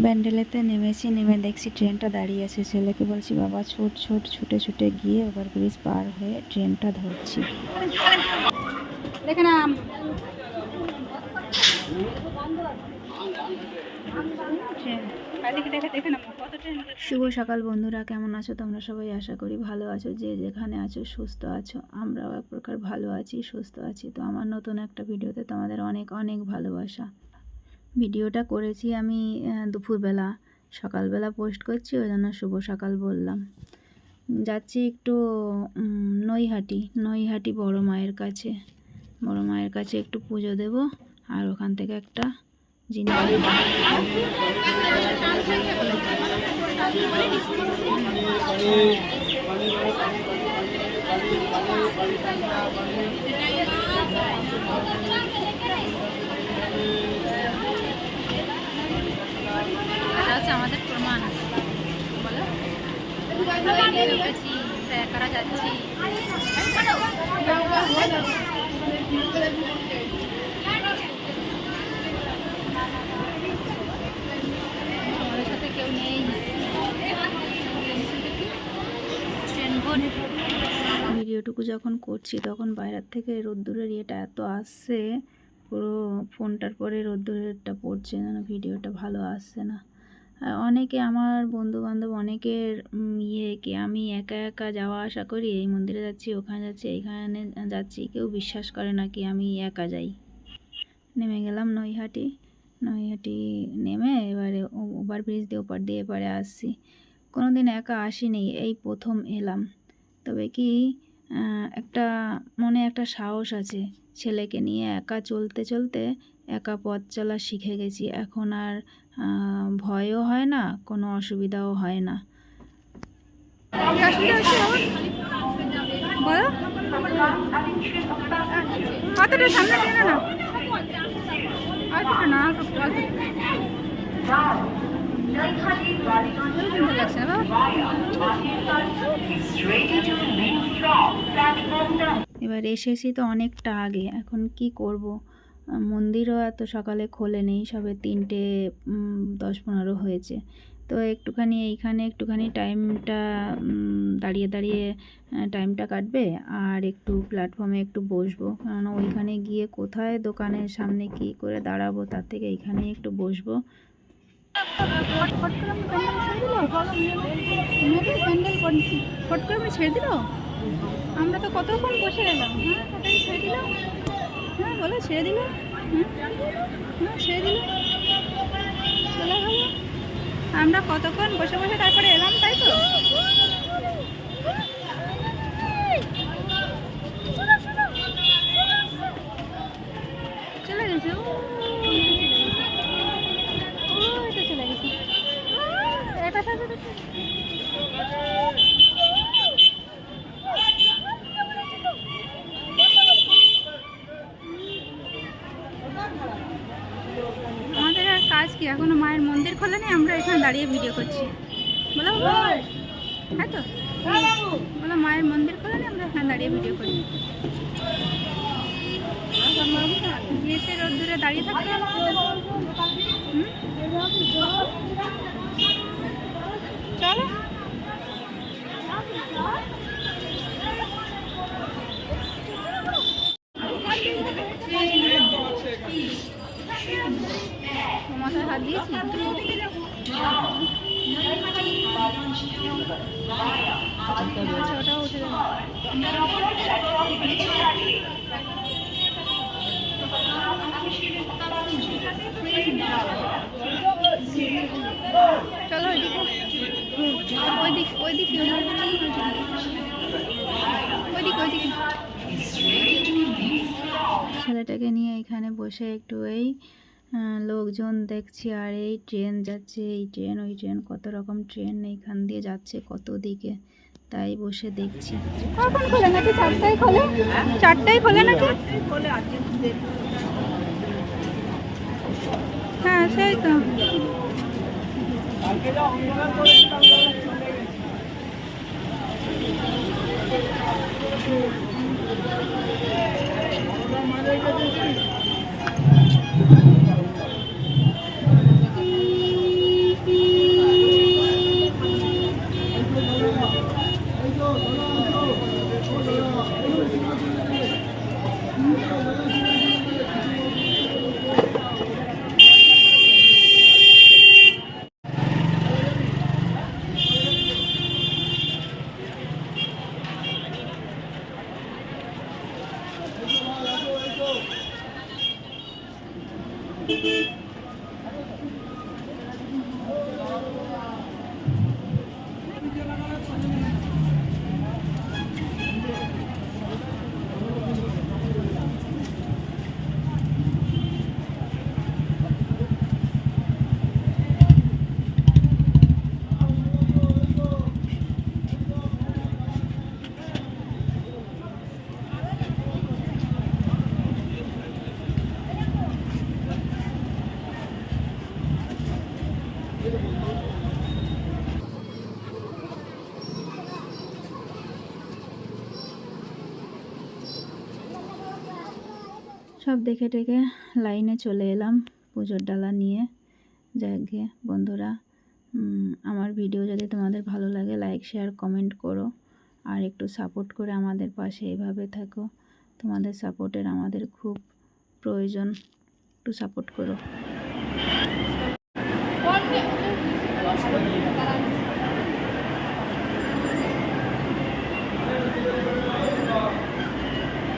ব্যান্ডেলেতে নেমেছি, নেমে দেখছি ট্রেনটা দাঁড়িয়ে আছে। ছেলেকে বলছি বাবা ছুট ছুট, ছুটে ছুটে গিয়ে ওভারব্রিজ পার হয়ে ট্রেনটা ধরছি। দেখে না শুভ সকাল বন্ধুরা, কেমন আছো তোমরা সবাই? আশা করি ভালো আছো। যে যেখানে আছো সুস্থ আছো, আমরাও এক প্রকার ভালো আছি, সুস্থ আছি। তো আমার নতুন একটা ভিডিওতে তোমাদের অনেক অনেক ভালোবাসা। ভিডিওটা করেছি আমি দুপুরবেলা, সকালবেলা পোস্ট করছি, ওই জন্য শুভ সকাল বললাম। যাচ্ছি একটু নৈহাটি বড় মায়ের কাছে একটু পুজো দেব, আর ওখান থেকে একটা জিনিস আমাদের প্রমাণ বলো একারা যাচ্ছি। আমাদের সাথে কেউ নেই। ভিডিওটুকু যখন করছি তখন বাইরের থেকে রোদ্দুরের ইয়েটা এত আসছে, পুরো ফোনটার পরে রোদ্দুরেরটা পড়ছে, যেন ভিডিওটা ভালো আসছে না। অনেকে আমার বন্ধুবান্ধব অনেকের কি আমি একা একা যাওয়া আসা করি, এই মন্দিরে যাচ্ছি, ওখানে যাচ্ছি, এইখানে যাচ্ছি, কেউ বিশ্বাস করে না কি আমি একা যাই। নেমে গেলাম নৈহাটি নেমে এবারে ওভারব্রিজ দিয়ে ওপার দিয়ে এবারে আসছি। কোনো দিন একা আসিনি, এই প্রথম এলাম। তবে কি একটা মনে একটা সাহস আছে, ছেলেকে নিয়ে একা চলতে চলতে একা পথ চলা শিখে গেছি। এখন আর ভয়ও হয় না, কোনো অসুবিধাও হয় না। এবার এসেছি তো অনেকটা আগে, এখন কি করব, মন্দিরও এত সকালে খোলে নেই, সবে 3টে 10-15 হয়েছে। তো একটুখানি টাইমটা দাঁড়িয়ে টাইমটা কাটবে, আর একটু প্ল্যাটফর্মে একটু বসবো, কারণ ওইখানে গিয়ে কোথায় দোকানের সামনে কি করে দাঁড়াবো, তার থেকে এইখানে একটু বসবো। ছেড়ে দিল, আমরা তো কতক্ষণ বসে গেলাম। ছেড়ে দিল, হ্যাঁ বলো ছেড়ে দিল, ছেড়ে দিল, চলে গেল। আমরা কতক্ষণ বসে বসে তারপরে এলাম, তাই তো। চলে গেছে, চলে গেছে। আমাদের আর কাজ কি, এখনো মায়ের মন্দির খোলেনি, আমরা এখানে দাঁড়িয়ে ভিডিও করছি। বলো হ্যাঁ তো, বলো মায়ের মন্দির খোলেনি, আমরা এখানে দাঁড়িয়ে ভিডিও করি। এসে রোদ্দুরে দাঁড়িয়ে থাকতে চলো। মাথায় হাত দিয়েছি, ওটাও উঠে যাবে। চলো ওইদিকে ছেলেটাকে নিয়ে এখানে বসে একটু এই লোকজন দেখছি, আর এই ট্রেন যাচ্ছে, এই ট্রেন ওই ট্রেন, কত রকম ট্রেন এইখান দিয়ে যাচ্ছে কত দিকে, তাই বসে দেখছি। কখন খোলে নাকি? 4টায় খোলে, 4টায় খোলে নাকি? হ্যাঁ সেই তো। সব দেখে টেকে লাইনে চলে এলাম পুজোর ডালা নিয়ে। যাকে বন্ধুরা, আমার ভিডিও যদি তোমাদের ভালো লাগে লাইক শেয়ার কমেন্ট করো, আর একটু সাপোর্ট করে আমাদের পাশে এভাবে থাকো। তোমাদের সাপোর্টের আমাদের খুব প্রয়োজন, একটু সাপোর্ট করো।